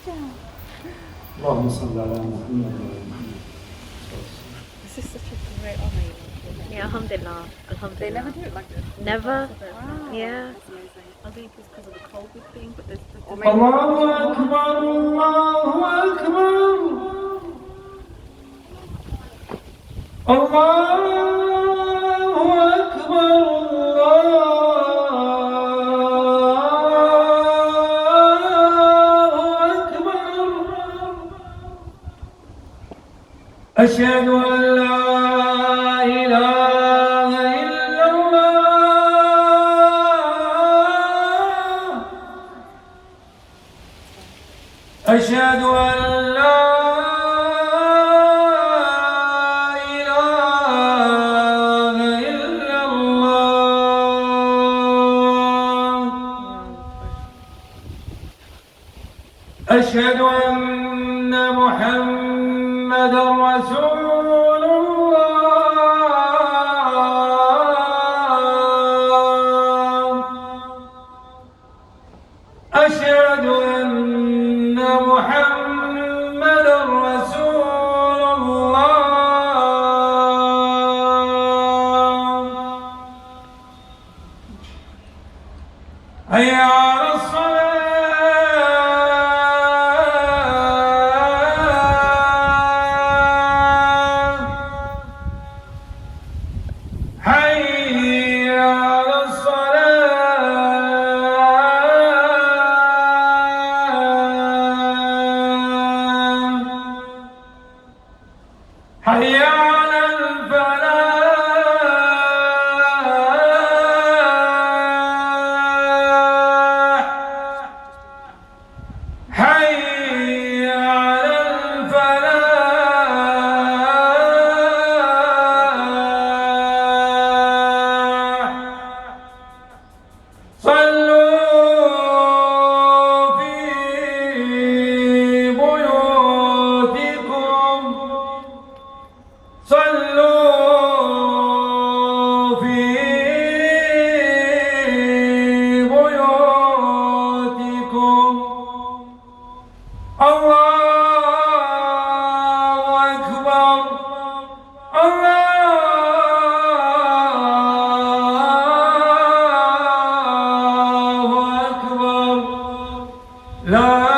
اللهم صل على محمد وعلى محمد. This is such a great honour, you know. Yeah, alhamdulillah. They Alhamdulillah. never do it like this. Never? Wow. Yeah. That's amazing. I think it's because of the COVID thing, but there's الله أكبر الله أكبر الله أكبر الله أكبر أشهد أن لا إله إلا الله أشهد أن لا إله إلا الله أشهد أن محمدا رسول الله أشهد أن محمدا رسول الله حي على الصلاة حي على الصلاة حي على الفلاح حي على الفلاح صلوا في بيوتكم صلوا في بيوتكم الله أكبر الله أكبر لا